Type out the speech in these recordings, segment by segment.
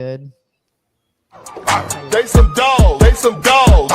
Good. They some dogs. They some dogs.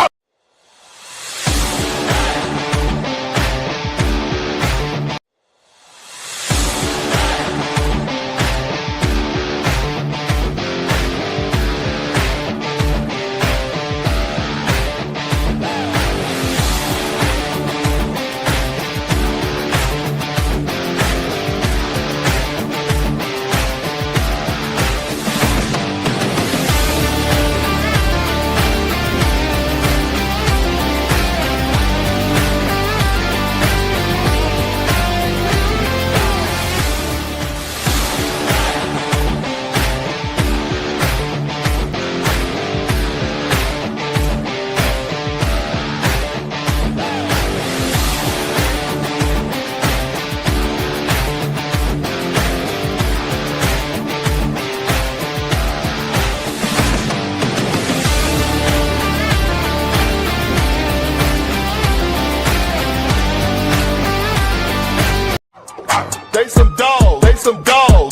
They some dogs. They some dogs.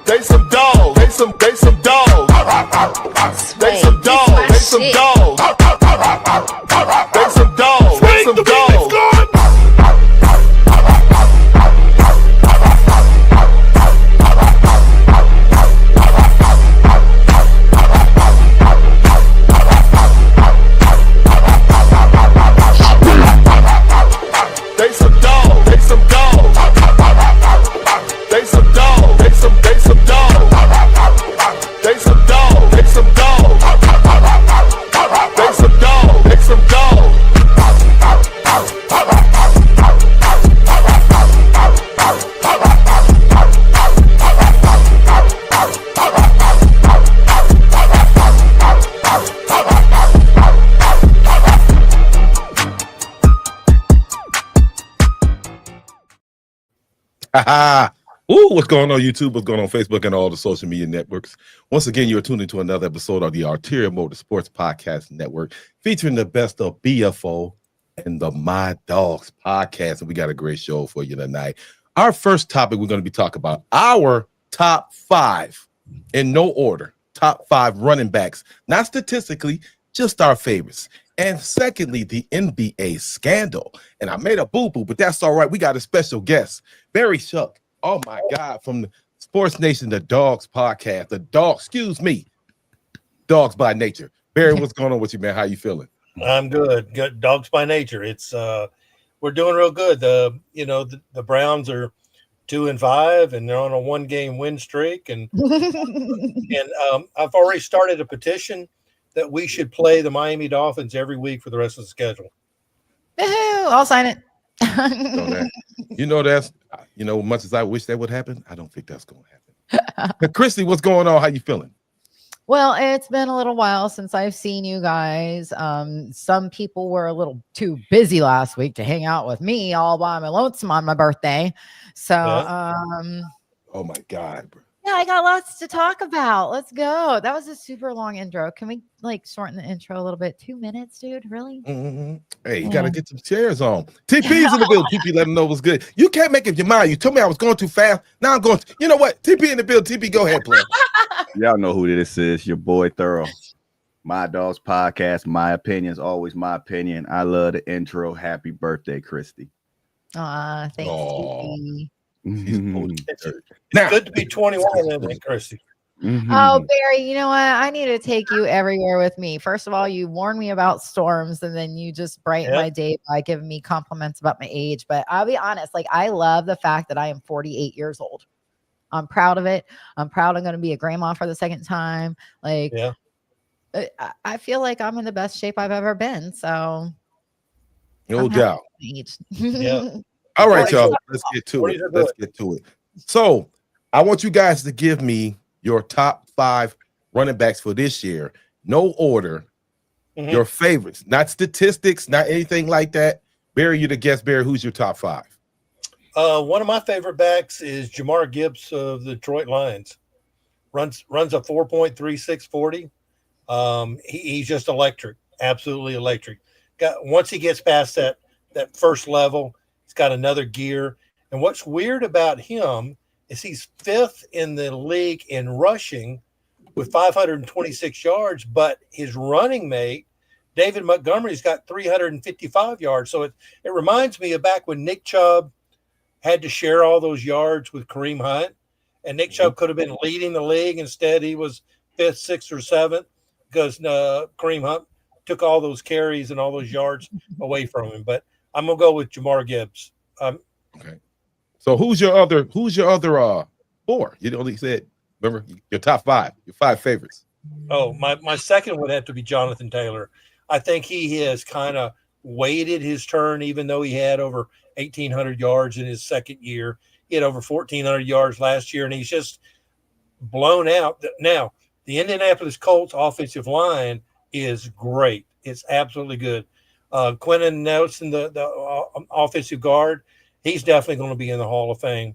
They some dogs. They some dogs. They some dogs. They some dogs. They some dogs. They some dogs. They some dogs. They some dogs. They some dogs. They some dogs. They some dogs. They some dogs. They some dogs. They some dogs. They some dogs. Ooh, what's going on YouTube? What's going on Facebook and all the social media networks? Once again, you're tuning to another episode of the Arterial Motorsports Podcast Network, featuring the best of BFO and the My Dogs podcast. And we got a great show for you tonight. Our first topic, we're going to be talking about our top 5 in no order, top 5 running backs, not statistically, just our favorites. And secondly, the NBA scandal. And I made a boo-boo, but that's all right. We got a special guest, Barry Shuck. Oh, my God, from the Sports Nation, the Dogs podcast. The Dogs, excuse me, Dogs by Nature. Barry, what's going on with you, man? How you feeling? I'm good. Good. Dogs by Nature. It's we're doing real good. The Browns are 2-5, and they're on a 1-game win streak. And I've already started a petition that we should play the Miami Dolphins every week for the rest of the schedule. Woohoo! I'll sign it. Much as I wish that would happen, I don't think that's going to happen. Christy, what's going on? How you feeling? Well, it's been a little while since I've seen you guys. Some people were a little too busy last week to hang out with me all by my lonesome on my birthday. So, oh my God, bro. Yeah, I got lots to talk about. Let's go. That was a super long intro. Can we shorten the intro a little bit? 2 minutes, dude? Really? Mm-hmm. Hey, you got to get some chairs on. TP's in the build. TP, let them know what's good. You can't make up your mind. You told me I was going too fast. Now I'm going. You know what? TP in the build. TP, go ahead, player. Y'all know who this is. Your boy Thorough. My Dogs podcast. My opinion is always my opinion. I love the intro. Happy birthday, Christy. Thanks, TP. It's good to be 21, isn't it, Christy? Oh, Barry, you know what? I need to take you everywhere with me. First of all, you warned me about storms, and then you just brighten my day by giving me compliments about my age. But I'll be honest, I love the fact that I am 48 years old. I'm proud of it. I'm proud I'm going to be a grandma for the second time. I feel like I'm in the best shape I've ever been. So, no doubt. Yeah. All right, y'all. Let's get to it. So I want you guys to give me your top 5 running backs for this year. No order. Mm-hmm. Your favorites, not statistics, not anything like that. Barry, you're the guest. Barry, who's your top 5? One of my favorite backs is Jamar Gibbs of the Detroit Lions. Runs a 4.36 40. He's just electric, absolutely electric. Once he gets past that first level, he's got another gear. And what's weird about him is he's 5th in the league in rushing with 526 yards, but his running mate, David Montgomery's got 355 yards. So it reminds me of back when Nick Chubb had to share all those yards with Kareem Hunt, and Nick Chubb could have been leading the league. Instead, he was 5th, 6th, or 7th because Kareem Hunt took all those carries and all those yards away from him. But I'm gonna go with Jamar Gibbs. Okay. So who's your other 4? You only said, remember, your top 5, your 5 favorites. Oh, my second would have to be Jonathan Taylor. I think he has kind of waited his turn, even though he had over 1,800 yards in his second year. He had over 1,400 yards last year, and he's just blown out. Now, the Indianapolis Colts offensive line is great. It's absolutely good. Quentin Nelson, the offensive guard, he's definitely going to be in the Hall of Fame.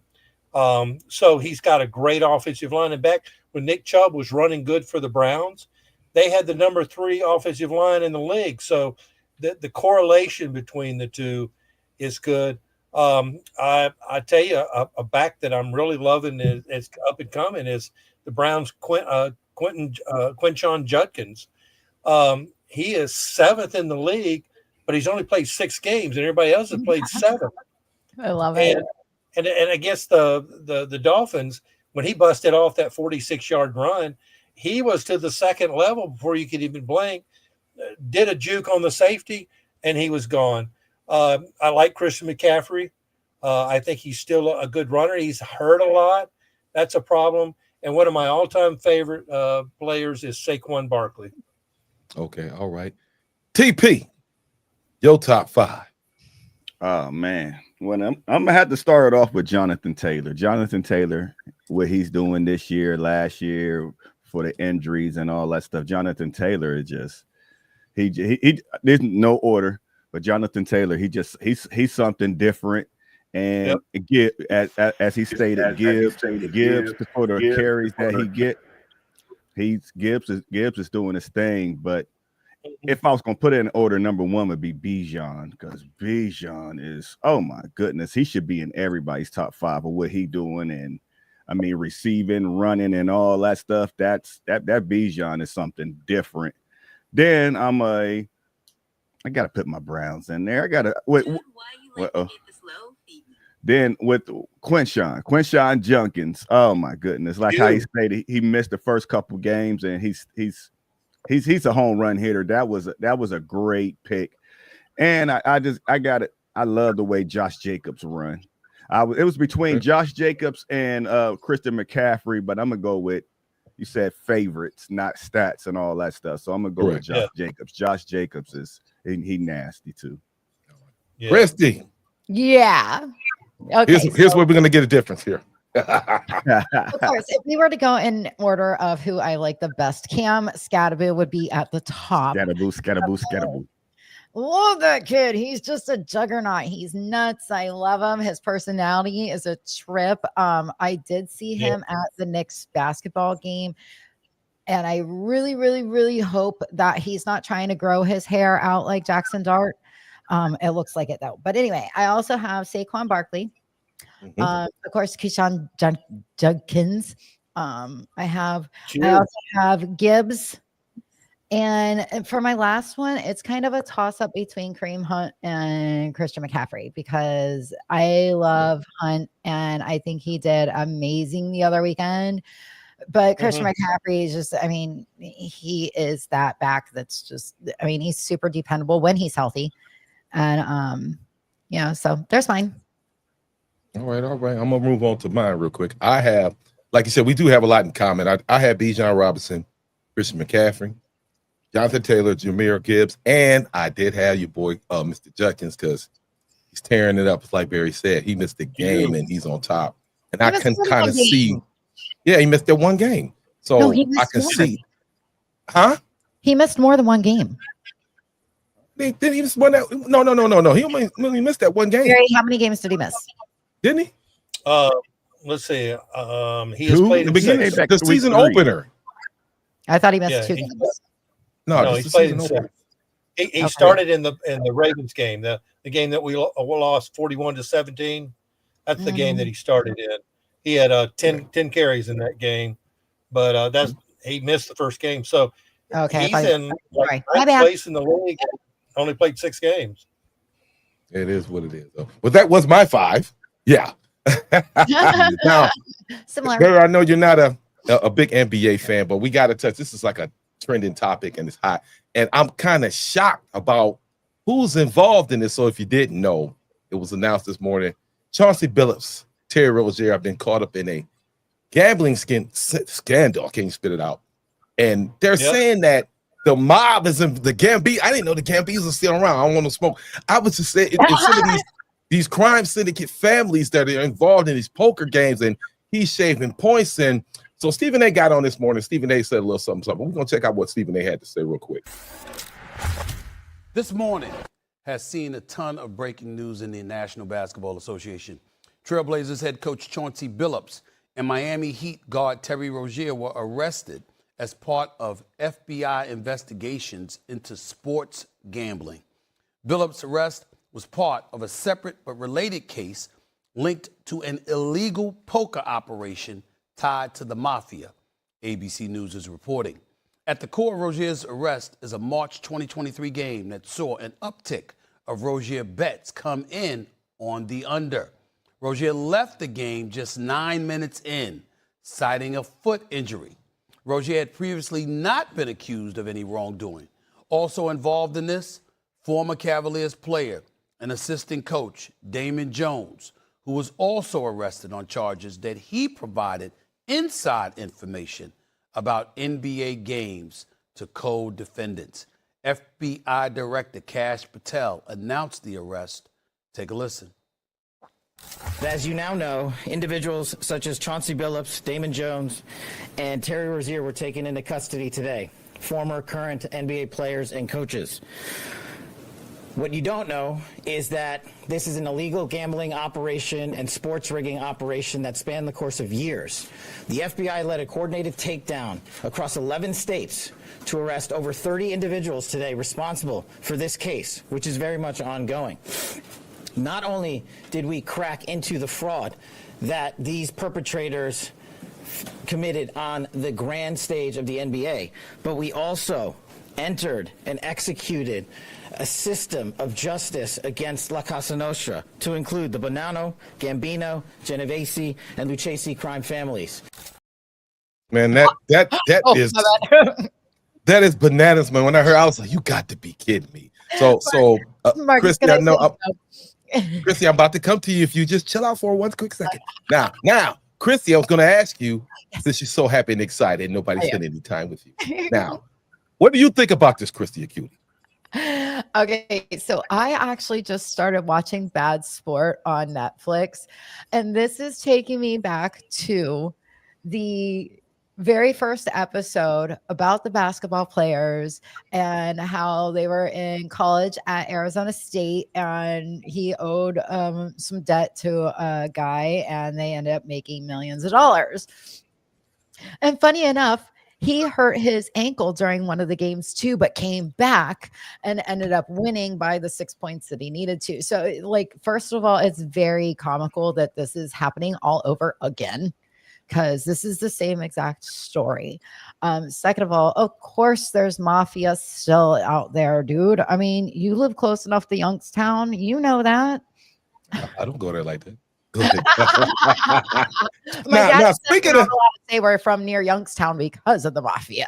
So he's got a great offensive line. And back when Nick Chubb was running good for the Browns, they had the number 3 offensive line in the league. So the correlation between the two is good. I tell you, a back that I'm really loving is up and coming is the Browns' Quinshon Judkins. He is 7th in the league, but he's only played 6 games, and everybody else has played 7. I love it. And against the Dolphins, when he busted off that 46-yard run, he was to the second level before you could even blink. Did a juke on the safety, and he was gone. I like Christian McCaffrey. I think he's still a good runner. He's hurt a lot. That's a problem. And one of my all-time favorite players is Saquon Barkley. Okay, all right. TP, your top 5. Oh man, when I'm gonna have to start it off with Jonathan Taylor. Jonathan Taylor, what he's doing this year, last year for the injuries and all that stuff. Jonathan Taylor is just he there's no order, but Jonathan Taylor, he's something different. And as he stated, Gibbs for the carries that he get, Gibbs is doing his thing. But if I was gonna put it in order, number 1 would be Bijan, because Bijan is, oh my goodness, he should be in everybody's top 5 of what he doing. And I mean, receiving, running, and all that stuff. That Bijan is something different. Then I gotta put my Browns in there. I gotta wait. Then with Quinshon Judkins, oh my goodness! Like how he stated, he missed the first couple games, and he's a home run hitter. That was a great pick, and I got it. I love the way Josh Jacobs run. It was between Josh Jacobs and Christian McCaffrey, but I'm gonna go with, you said favorites, not stats and all that stuff. So I'm gonna go with Josh Jacobs. Josh Jacobs he nasty too. Yeah. Christy. Yeah. Okay. Here's where we're gonna get a difference here. Of course, if we were to go in order of who I like the best, Cam Scatterby would be at the top. Scatterboo. Love that kid. He's just a juggernaut. He's nuts. I love him. His personality is a trip. I did see him at the Knicks basketball game, and I really, really, really hope that he's not trying to grow his hair out like Jackson Dart. It looks like it though. But anyway, I also have Saquon Barkley. Of course, Quinshon Judkins. I also have Gibbs. And for my last one, it's kind of a toss-up between Kareem Hunt and Christian McCaffrey, because I love Hunt and I think he did amazing the other weekend. But Christian McCaffrey is just, I mean, he is that back that's just, I mean, he's super dependable when he's healthy. And, so there's mine. All right. I'm going to move on to mine real quick. I have, like you said, we do have a lot in common. I have Bijan Robinson, Christian McCaffrey, Jonathan Taylor, Jahmyr Gibbs, and I did have your boy, Mr. Judkins, because he's tearing it up. Like Barry said, he missed the game and he's on top. And I can kind of see, he missed that one game. So I can see. Huh? He missed more than one game. Did he miss one? No. He only missed that one game. Barry, how many games did he miss? Didn't he? Let's see. He has played the beginning, the season opener. I thought he missed 2 games. No, he played in 6. He started in the Ravens game, the game that we lost 41-17. That's the game that he started in, He had 10 carries in that game, but he missed the first game. So Okay, he's in like my ninth bad. place in the league. Only played 6 games. It is what it is, though. But that was my 5. Yeah. Now, Similar. Barry, I know you're not a big NBA fan, but we got to touch. This is like a trending topic, and it's hot. And I'm kind of shocked about who's involved in this. So if you didn't know, it was announced this morning. Chauncey Billups, Terry Rozier have been caught up in a gambling scandal. I can't spit it out. And they're saying that the mob is in the Gambino. I didn't know the Gambinos are still around. I don't want to smoke. I was just saying, it's some of these crime syndicate families that are involved in these poker games, and he's shaving points. And so Stephen A got on this morning. Stephen A said a little something. We're going to check out what Stephen A had to say real quick. This morning has seen a ton of breaking news in the National Basketball Association. Trailblazers head coach Chauncey Billups and Miami Heat guard Terry Rozier were arrested as part of FBI investigations into sports gambling. Billups' arrest was part of a separate but related case linked to an illegal poker operation tied to the mafia, ABC News is reporting. At the core of Rozier's arrest is a March 2023 game that saw an uptick of Rozier bets come in on the under. Rozier left the game just 9 minutes in, citing a foot injury. Rozier had previously not been accused of any wrongdoing. Also involved in this, former Cavaliers player and assistant coach Damon Jones, who was also arrested on charges that he provided inside information about NBA games to co-defendants. FBI Director Kash Patel announced the arrest. Take a listen. As you now know, individuals such as Chauncey Billups, Damon Jones, and Terry Rozier were taken into custody today, former current NBA players and coaches. What you don't know is that this is an illegal gambling operation and sports rigging operation that spanned the course of years. The FBI led a coordinated takedown across 11 states to arrest over 30 individuals today responsible for this case, which is very much ongoing. Not only did we crack into the fraud that these perpetrators committed on the grand stage of the NBA, but we also entered and executed a system of justice against La Casa Nostra to include the Bonanno, Gambino, Genovese, and Lucchese crime families. Man, that is bananas, man. When I heard, I was like, "You got to be kidding me!" So, Christy, I know, Christy, I'm about to come to you. If you just chill out for one quick second. Now, Christy, I was going to ask you, since you're so happy and excited, and nobody's spending any time with you. Now, what do you think about this, Christy Acuity? Okay, so I actually just started watching Bad Sport on Netflix, and this is taking me back to the very first episode about the basketball players and how they were in college at Arizona State, and he owed some debt to a guy, and they ended up making millions of dollars. And funny enough, he hurt his ankle during one of the games too, but came back and ended up winning by the 6 points that he needed to. So, like, first of all, it's very comical that this is happening all over again, because this is the same exact story. Second of all, of course, there's mafia still out there, dude. I mean, you live close enough to Youngstown. You know that. I don't go there like that. Now, speaking of, say we're from near Youngstown because of the mafia.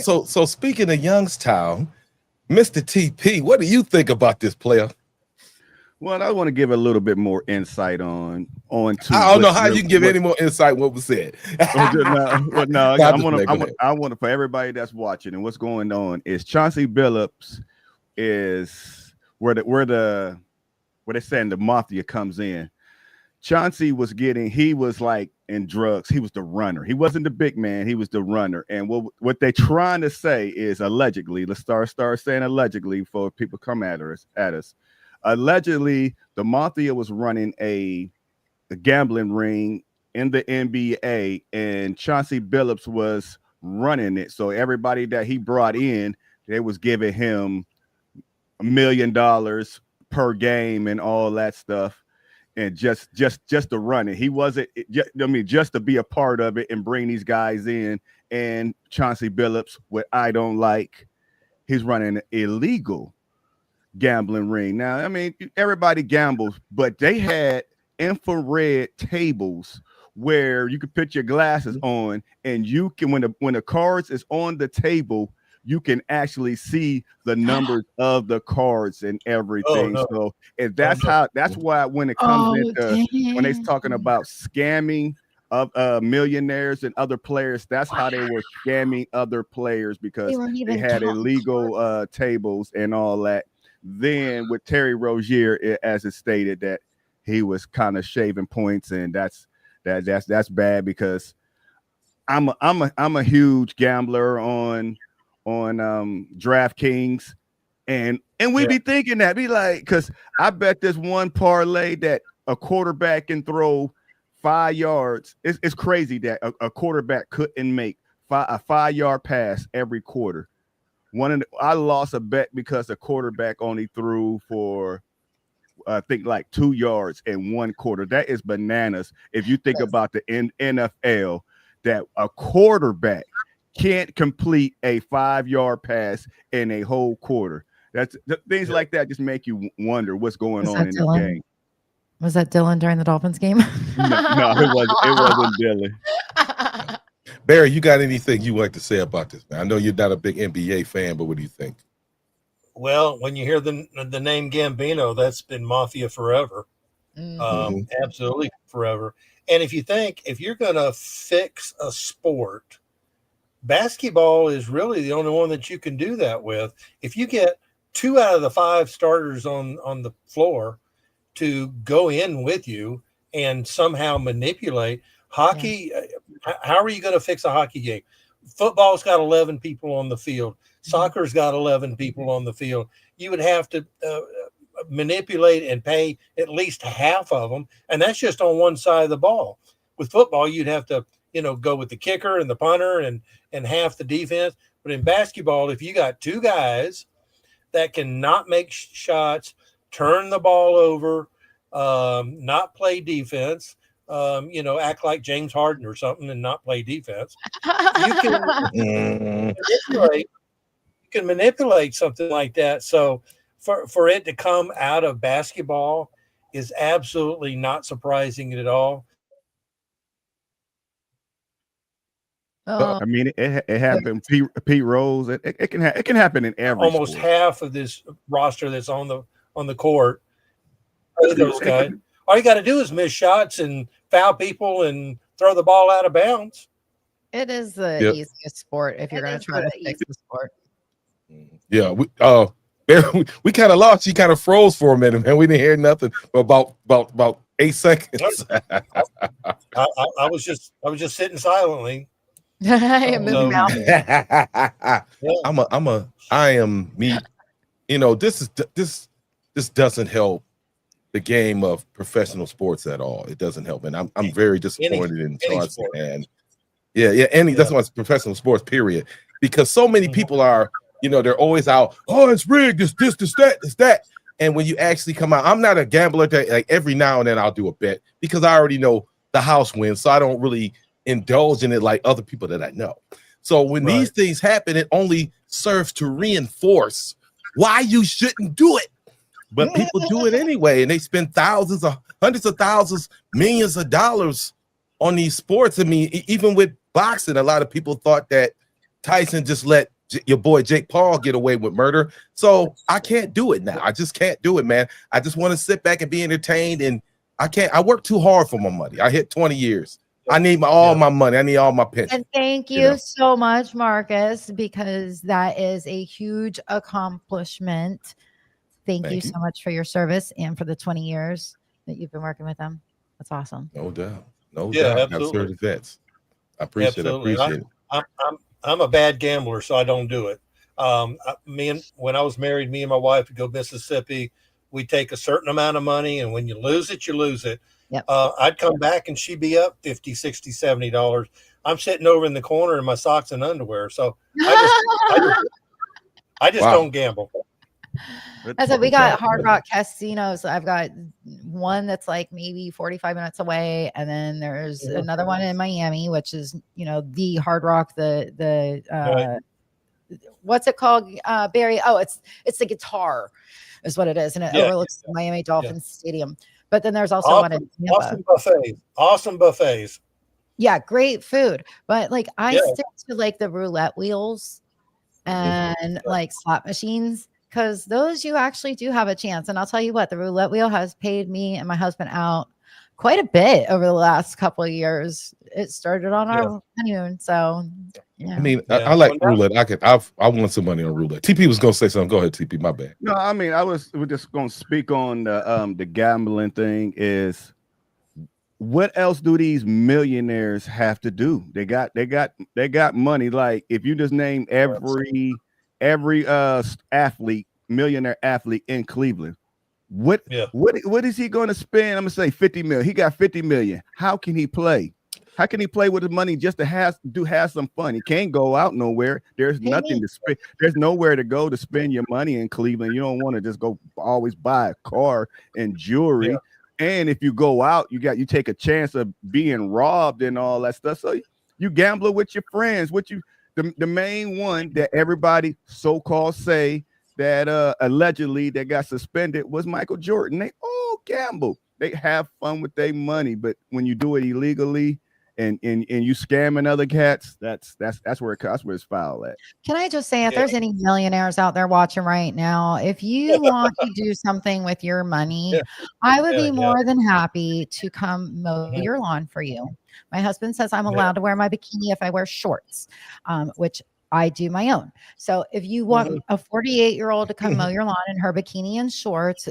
So speaking of Youngstown, Mr. TP, what do you think about this player? Well, I want to give a little bit more insight on. I don't know how you can give any more insight what was said. I want to for everybody that's watching and what's going on is Chauncey Billups is where they're saying the mafia comes in. Chauncey he was like in drugs. He was the runner. He wasn't the big man. He was the runner. And what they're trying to say is allegedly, let's start saying allegedly before people come at us. Allegedly, the mafia was running a gambling ring in the NBA, and Chauncey Billups was running it. So everybody that he brought in, they was giving him $1 million per game and all that stuff. and just to run it. He wasn't. Just to be a part of it and bring these guys in. And Chauncey Billups, what I don't like, he's running an illegal gambling ring. Now, I mean, everybody gambles, but they had infrared tables where you could put your glasses on, and you can, when the cards is on the table, you can actually see the numbers of the cards and everything. Oh, no. So, and that's why when it comes into when they're talking about scamming of millionaires and other players, that's how they were scamming other players, because they had illegal tables and all that. Then with Terry Rozier, as it stated that he was kind of shaving points, and that's bad, because I'm a huge gambler on DraftKings, and we be thinking that, be like, because I bet this one parlay that a quarterback can throw 5 yards. It's crazy that a quarterback couldn't make a 5-yard pass every quarter. I lost a bet because the quarterback only threw for I think like 2 yards in 1 quarter. That is bananas. If you think about the NFL, that a quarterback can't complete a 5-yard pass in a whole quarter. That's things like that just make you wonder what's going on in the game. Was that Dylan during the Dolphins game? No, it wasn't Dylan. Barry, you got anything you like to say about this, man? I know you're not a big NBA fan, but what do you think? Well, when you hear the name Gambino, that's been mafia forever. Absolutely forever. And if you're going to fix a sport, basketball is really the only one that you can do that with. If you get 2 out of the 5 starters on the floor to go in with you and somehow manipulate hockey, how are you going to fix a hockey game? Football's got 11 people on the field. Soccer's got 11 people on the field. You would have to manipulate and pay at least half of them, and that's just on one side of the ball. With football, you'd have to, go with the kicker and the punter and half the defense. But in basketball, if you got 2 guys that can not make shots, turn the ball over, not play defense, act like James Harden or something and not play defense, you can manipulate something like that. So for it to come out of basketball is absolutely not surprising at all. I mean, it happened. Pete Rose. It can happen in every almost sport. Half of this roster that's on the court. Those guys. All you got to do is miss shots and foul people and throw the ball out of bounds. It is the easiest sport if you're going to try to fix the sport. Yeah, we kind of lost. You kind of froze for a minute, man. We didn't hear nothing for about 8 seconds. I was just sitting silently. I am me. This doesn't help the game of professional sports at all. It doesn't help, and I'm very disappointed in Chauncey. And that's why it's professional sports, period. Because so many people are, they're always out. Oh, it's rigged. It's this, that. And when you actually come out, I'm not a gambler. Like every now and then I'll do a bet because I already know the house wins, so I don't really indulge in it like other people that I know. So when these things happen, it only serves to reinforce why you shouldn't do it. But people do it anyway, and they spend thousands of hundreds of thousands, millions of dollars on these sports. I mean, even with boxing, a lot of people thought that Tyson just let your boy Jake Paul get away with murder. So I can't do it now. I just can't do it, man. I just want to sit back and be entertained, and I can't. I work too hard for my money. I hit 20 years. I need all my money. I need all my pension. And thank you so much, Marcus, because that is a huge accomplishment. Thank you so much for your service and for the 20 years that you've been working with them. That's awesome. No doubt. No doubt. Absolutely. Vets. I appreciate it. I'm a bad gambler, so I don't do it. When I was married, me and my wife would go Mississippi. We take a certain amount of money, and when you lose it, you lose it. Yep. I'd come back and she'd be up $50, $60, $70. I'm sitting over in the corner in my socks and underwear. So I just don't gamble. I said we got Hard Rock casinos. I've got one that's like maybe 45 minutes away, and then there's another one in Miami, which is the Hard Rock. What's it called, Barry? Oh, it's the Guitar, is what it is, and it overlooks the Miami Dolphins Stadium. But then there's also one in Tampa. Awesome buffets. Yeah, great food. But like I stick to like the roulette wheels and like slot machines, because those you actually do have a chance. And I'll tell you what, the roulette wheel has paid me and my husband out quite a bit over the last couple of years. It started on our honeymoon, so I mean, I like roulette. I want some money on roulette. TP was gonna say something. Go ahead, TP. My bad. No, I mean, we're just gonna speak on the gambling thing. Is what else do these millionaires have to do? They got money. Like if you just name every athlete, millionaire athlete in Cleveland, what is he going to spend? I'm gonna say 50 million. He got 50 million. How can he play? How can he play with his money just to have some fun? He can't go out nowhere. There's nothing to spend. There's nowhere to go to spend your money in Cleveland. You don't want to just go always buy a car and jewelry. Yeah. And if you go out, you take a chance of being robbed and all that stuff. So you gamble with your friends. The main one that everybody so-called say that allegedly that got suspended was Michael Jordan. They all gamble. They have fun with their money, but when you do it illegally and you scamming other cats, that's where it's foul at. Can I just say, if there's any millionaires out there watching right now, if you want to do something with your money, I would be more than happy to come mow your lawn for you. My husband says I'm allowed to wear my bikini if I wear shorts, which I do my own. So if you want a 48-year-old to come mow your lawn in her bikini and shorts,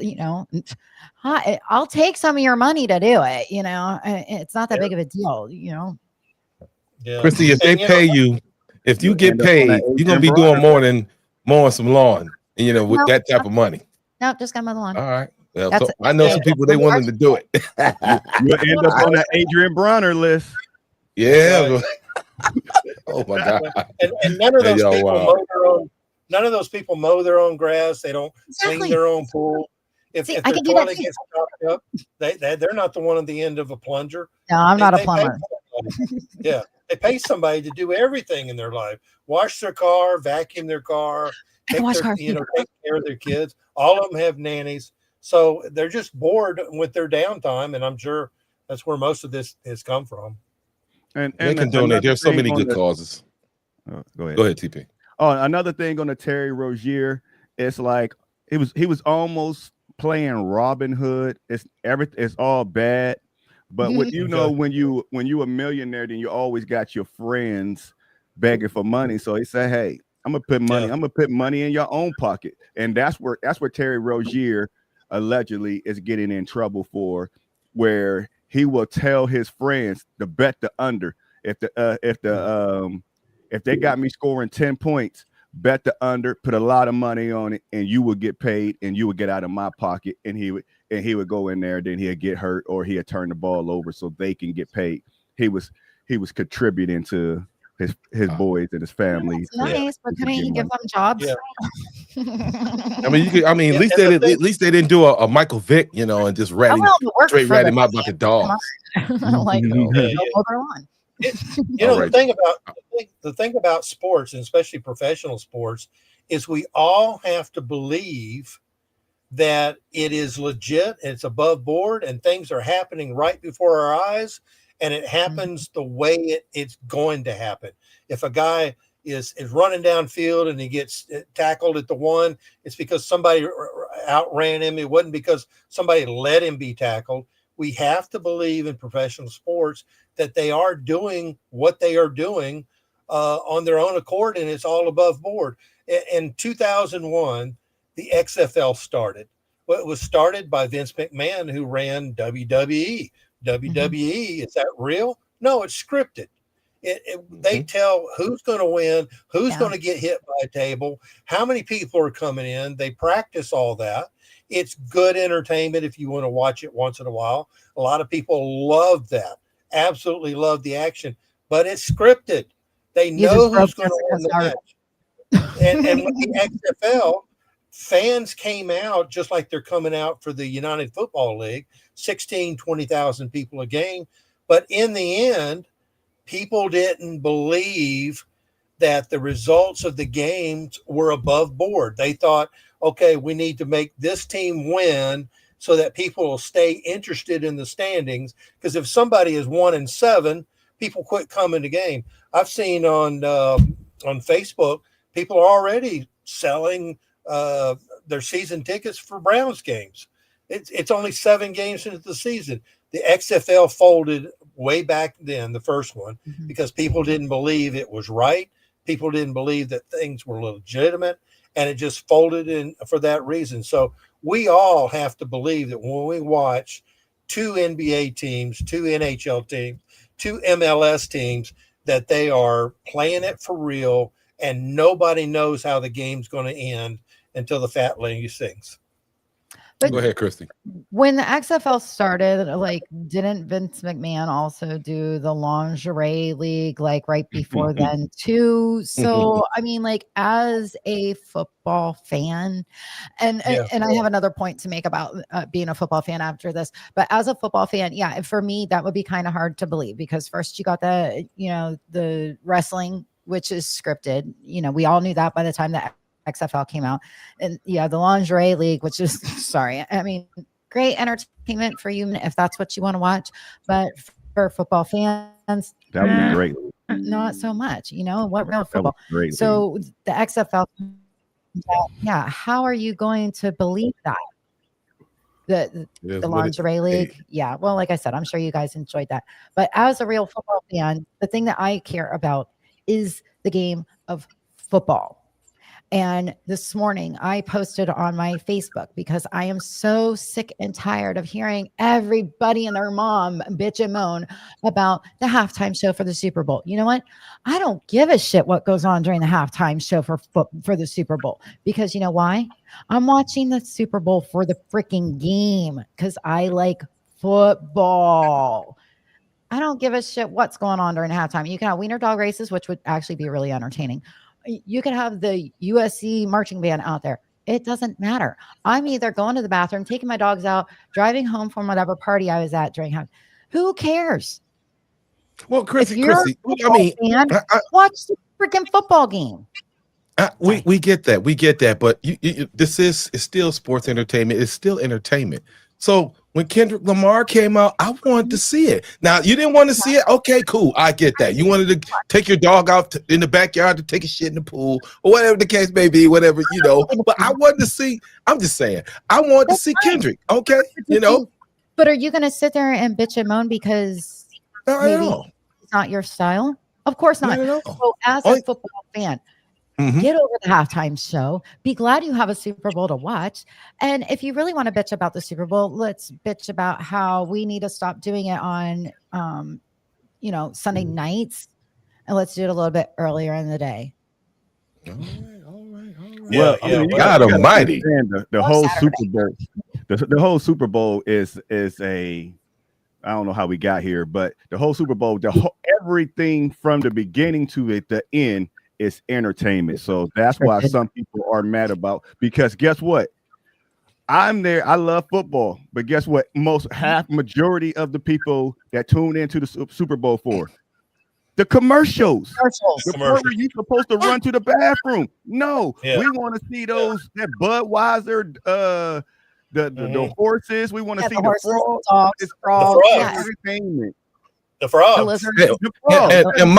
I'll take some of your money to do it. It's not that big of a deal. Yeah. Christy, if they pay you, if you get paid, you're gonna be doing more than mowing some lawn, with that type of money. No, just gonna mow the lawn. All right. Well, so I know some people they willing to do it. You'll end up on that Adrian Bronner list. Yeah. Oh my God! And none of those people mow their own. None of those people mow their own grass. They don't clean their own pool. If their toilet gets chopped up, they're not the one at the end of a plunger. No, I'm not a plumber. They pay somebody to do everything in their life: wash their car, vacuum their car, take care of their kids. All of them have nannies, so they're just bored with their downtime, and I'm sure that's where most of this has come from. And they can donate. There's so many good causes. Go ahead, TP. Oh, another thing on the Terry Rozier, it's like he was almost playing Robin Hood. It's all bad. But when you a millionaire, then you always got your friends begging for money. So he said, "Hey, I'm gonna put money. I'm gonna put money in your own pocket." And that's where Terry Rozier allegedly is getting in trouble for, where he will tell his friends to bet the under. If they got me scoring 10 points, bet the under, put a lot of money on it, and you would get paid, and you would get out of my pocket. And he would go in there, then he'd get hurt, or he'd turn the ball over so they can get paid. He was contributing to his boys and his family. That's nice, but couldn't he give them jobs? Yeah. at least they didn't do a Michael Vick, and just rat him out like a dog. The thing about sports, and especially professional sports, is we all have to believe that it is legit, and it's above board, and things are happening right before our eyes, and it happens the way it's going to happen. If a guy is running downfield and he gets tackled at the one, it's because somebody outran him. It wasn't because somebody let him be tackled. We have to believe in professional sports that they are doing what they are doing on their own accord, and it's all above board. In 2001, the XFL started. Well, it was started by Vince McMahon, who ran WWE. WWE, is that real? No, it's scripted. They tell who's going to win, who's going to get hit by a table, how many people are coming in. They practice all that. It's good entertainment if you want to watch it once in a while. A lot of people love that, absolutely love the action, but it's scripted. They know who's going to win the match. And with the XFL, fans came out just like they're coming out for the United Football League, 16, 20,000 people a game. But in the end, people didn't believe that the results of the games were above board. They thought, okay, we need to make this team win so that people will stay interested in the standings. Because if somebody is 1-7, people quit coming to game. I've seen on Facebook, people are already selling their season tickets for Browns games. It's only 7 games into the season. The XFL folded way back then, the first one, because people didn't believe it was right. People didn't believe that things were legitimate, and it just folded in for that reason. So we all have to believe that when we watch 2 NBA teams, 2 NHL teams, 2 MLS teams, that they are playing it for real, and nobody knows how the game's going to end until the fat lady sings. But Go ahead, Christy. when the XFL started, like, didn't Vince McMahon also do the lingerie league like right before then too? So I mean, like, as a football fan, and I have another point to make about being a football fan after this, but as a football fan, yeah, for me that would be kind of hard to believe, because first you got the wrestling, which is scripted. We all knew that by the time that XFL came out, and the lingerie league, which is sorry, I mean, great entertainment for you if that's what you want to watch, but for football fans, that would be great. Not so much. What real football? Great. So the XFL, how are you going to believe that? The lingerie league, well, like I said, I'm sure you guys enjoyed that, but as a real football fan, the thing that I care about is the game of football. And this morning I posted on my Facebook, because I am so sick and tired of hearing everybody and their mom bitch and moan about the halftime show for the Super Bowl. You know what? I don't give a shit what goes on during the halftime show for the Super Bowl, because you know why? I'm watching the Super Bowl for the freaking game, because I like football. I don't give a shit what's going on during halftime. You can have wiener dog races, which would actually be really entertaining. You can have the USC marching band out there. It doesn't matter. I'm either going to the bathroom, taking my dogs out, driving home from whatever party I was at during halftime. Who cares? Well, Christy, fan, watch the freaking football game. We get that, but this is still sports entertainment. It's still entertainment. So when Kendrick Lamar came out, I wanted to see it. Now, you didn't want to see it? Okay, cool. I get that. You wanted to take your dog out in the backyard to take a shit in the pool, or whatever the case may be, whatever, But I wanted to see, I'm just saying, I wanted to see Kendrick, okay? But are you going to sit there and bitch and moan because maybe it's not your style? Of course not. So as a football fan, get over the halftime show. Be glad you have a Super Bowl to watch. And if you really want to bitch about the Super Bowl, let's bitch about how we need to stop doing it on, Sunday nights, and let's do it a little bit earlier in the day. All right. Well, God Almighty. The whole Super Bowl, the whole Super Bowl is a, I don't know how we got here, but the whole Super Bowl, everything from the beginning to the end, it's entertainment. So that's why some people are mad about, because guess what? I'm there. I love football, but guess what? Majority of the people that tune into the Super Bowl for the commercials. Where you supposed to run to the bathroom? No, we want to see those that Budweiser, the horses. We want to see the frogs. Entertainment. The frogs. And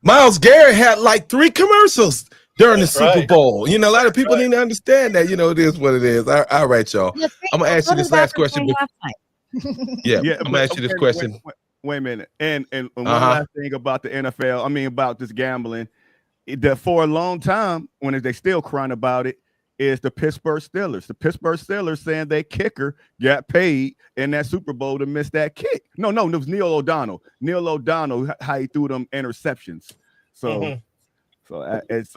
Myles Garrett had like 3 commercials during the Super Bowl. A lot of people need to understand that. It is what it is. All right, y'all. I'm gonna ask you this last question. I'm gonna ask you this question. Wait a minute. And one last thing about the NFL. About this gambling. For a long time, when they still crying about it, is the Pittsburgh Steelers. The Pittsburgh Steelers saying their kicker got paid in that Super Bowl to miss that kick. No, it was Neil O'Donnell. How he threw them interceptions. So, it's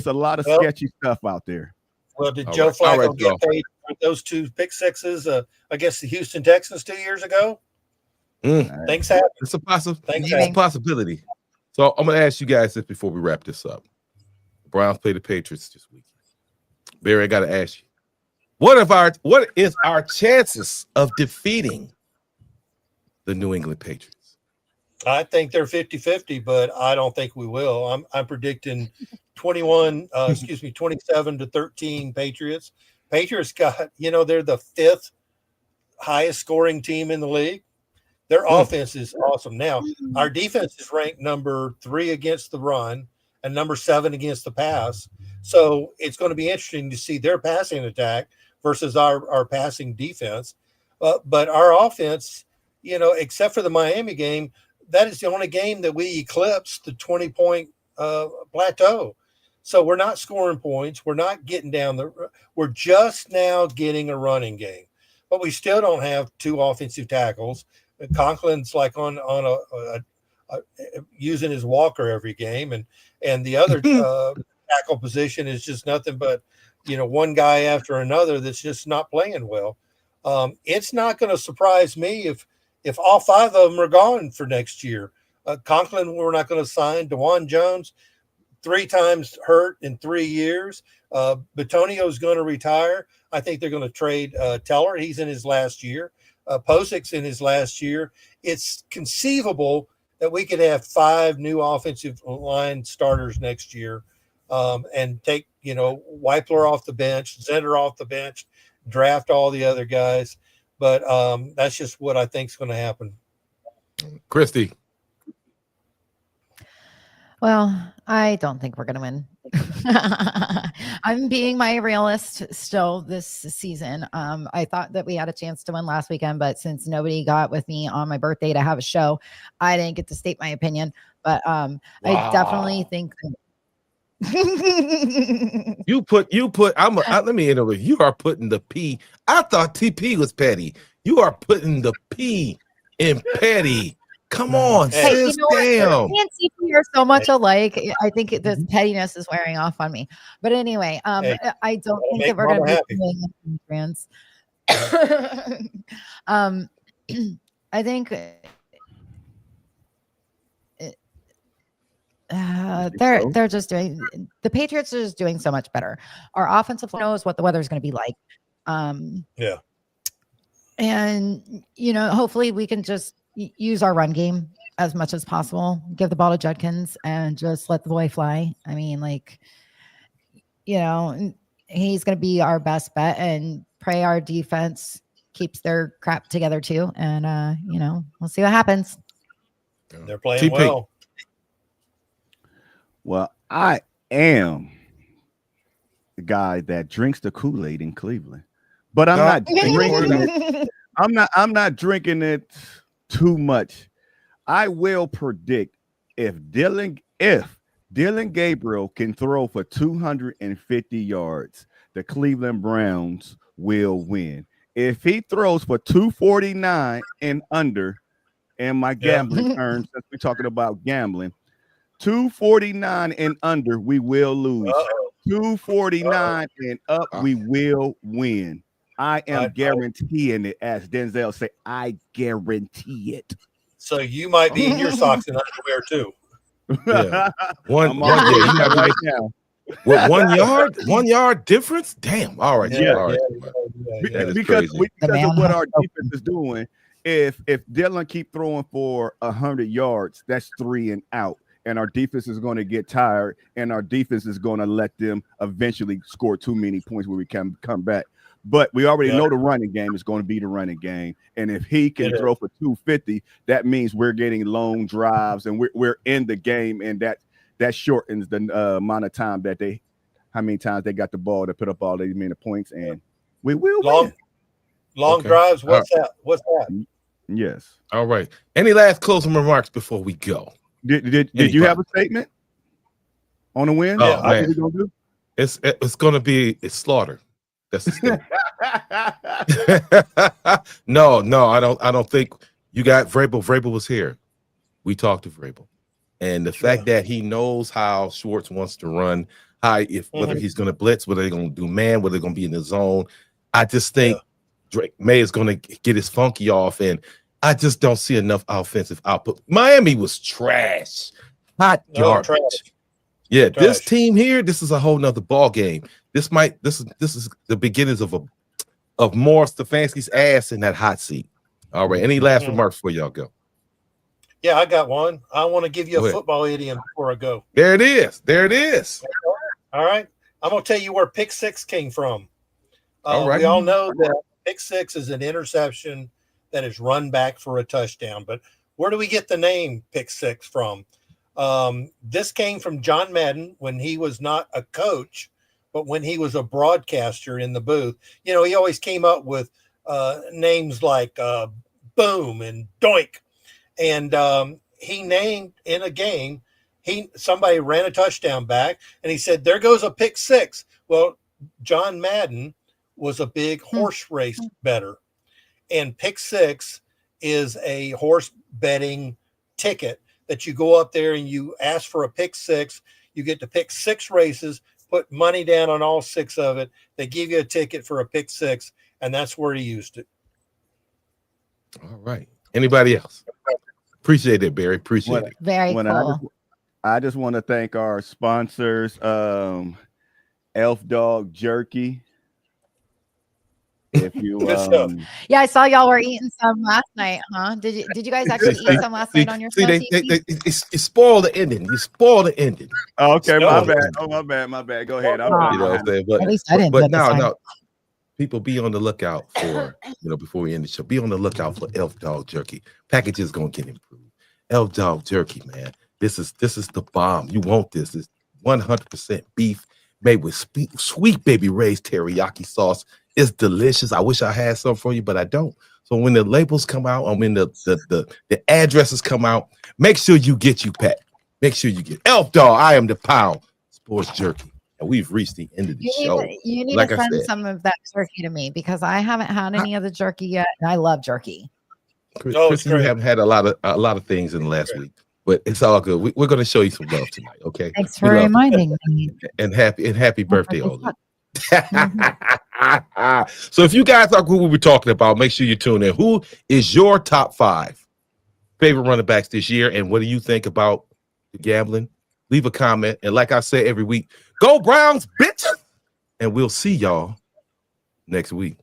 a lot of sketchy stuff out there. Well, did Joe Flacco get paid for those 2 pick sixes against the Houston Texans 2 years ago? Things happen. It's a possibility. So I'm going to ask you guys this before we wrap this up. The Browns play the Patriots this week. Barry, I got to ask you, what is our chances of defeating the New England Patriots? I think they're 50-50, but I don't think we will. I'm predicting 27-13 Patriots. Patriots got, they're the 5th highest scoring team in the league. Their offense is awesome. Now, our defense is ranked number 3 against the run and number 7 against the pass. So it's going to be interesting to see their passing attack versus our passing defense. But our offense, except for the Miami game, that is the only game that we eclipsed the 20-point plateau. So we're not scoring points. We're not getting we're just now getting a running game, but we still don't have 2 offensive tackles. Conklin's like on using his walker every game, and the other tackle position is just nothing but one guy after another that's just not playing well. It's not going to surprise me if all 5 of them are gone for next year. Conklin, we're not going to sign. DeJuan Jones, 3 times hurt in 3 years. Bitonio's going to retire. I think they're going to trade Teller. He's in his last year. Posic's in his last year. It's conceivable that we could have 5 new offensive line starters next year, and take Weipler off the bench, Zender off the bench, draft all the other guys. But that's just what I think is going to happen. Christy. Well, I don't think we're going to win. I'm being my realist still this season. I thought that we had a chance to win last weekend, but since nobody got with me on my birthday to have a show, I didn't get to state my opinion. But I definitely think let me interrupt. You are putting the P. I thought TP was petty. You are putting the P in petty. Come on, sis, damn. Me and TP are so much alike. I think this pettiness is wearing off on me. But anyway, I don't think that we're going to be doing trans. I think they're just doing, the Patriots are just doing so much better. Our offensive knows what the weather is going to be like. And hopefully we can just use our run game as much as possible, give the ball to Judkins and just let the boy fly. I mean, he's going to be our best bet, and pray our defense keeps their crap together too. And, we'll see what happens. They're playing well. Well, I am the guy that drinks the Kool-Aid in Cleveland, but I'm not drinking it. I'm not drinking it too much. I will predict if Dylan Gabriel can throw for 250 yards, the Cleveland Browns will win. If he throws for 249 and under, and my gambling terms, since we're talking about gambling, 249 and under, we will lose. 249 and up, we will win. I am guaranteeing it, as Denzel say. I guarantee it. So you might be in your socks and underwear too. Yeah. Right now. What, 1 yard difference? Damn. All right. Because of what our defense is doing. If Dylan keep throwing for 100 yards, that's 3 and out. And our defense is going to get tired, and our defense is going to let them eventually score too many points where we can come back. But we already know the running game is going to be the running game. And if he can throw for 250, that means we're getting long drives and we're in the game. And that shortens the amount of time that how many times they got the ball to put up all these many points. And we will win. Long drives. What's that? Yes. All right. Any last closing remarks before we go? Did you have a statement on the win? Oh, man. It's going to be slaughter. That's the statement. No, I don't think you got Vrabel. Vrabel was here. We talked to Vrabel, and the fact that he knows how Schwartz wants to run, whether he's going to blitz, whether they're going to do man, whether they're going to be in the zone. I just think Drake May is going to get his funky off, and I just don't see enough offensive output. Miami was trash, hot garbage. Yeah, this Trash. team here, this is a whole nother ball game. This is the beginnings of more Stefanski's ass in that hot seat. All right. Any last remarks before y'all go? Yeah, I got one. I want to give you Go a ahead. football idiom before I go. There it is. There it is. All right. I'm going to tell you where pick six came from. All right. We all know that pick six is an interception that is run back for a touchdown. But where do we get the name pick six from? This came from John Madden when he was not a coach, but when he was a broadcaster in the booth. You know, he always came up with names like Boom and Doink. And he named in a game, somebody ran a touchdown back, and he said, "There goes a pick six." Well, John Madden was a big horse race bettor, and pick six is a horse betting ticket that you go up there and you ask for a pick six. You get to pick 6 races, put money down on all 6 of it. They give you a ticket for a pick six, and that's where he used it. All right. Anybody else? Appreciate it, Barry. Appreciate it. Very cool. I just want to thank our sponsors, Elf Dog Jerky. If you yeah, I saw y'all were eating some last night, huh? Did you guys actually eat some last night on your show? You spoiled the ending. You spoiled the ending. Okay, my bad. Oh, my bad. Go ahead. You know what I'm saying? But, at least I didn't. But now, people, be on the lookout for, before we end the show, be on the lookout for Elf Dog Jerky. Package is gonna get improved. Elf Dog Jerky, man. This is the bomb. You want this? It's 100% beef made with sweet baby Ray's teriyaki sauce. It's delicious. I wish I had some for you, but I don't. So when the labels come out, or when the addresses come out, make sure you get Pat. Make sure you get Elf Dog. I am the pound sports jerky. And we've reached the end of the show. You need to send some of that jerky to me because I haven't had any of the jerky yet, and I love jerky. Christian, you haven't had a lot of things in the last week, but it's all good. We're going to show you some love tonight, okay? Thanks for reminding me. And happy birthday, all of So if you guys like what we were talking about, make sure you tune in. Who is your top 5 favorite running backs this year, and what do you think about the gambling? Leave a comment, and like I say every week, go Browns, bitch! And we'll see y'all next week.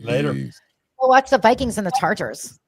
Later. Peace. We'll watch the Vikings and the Chargers.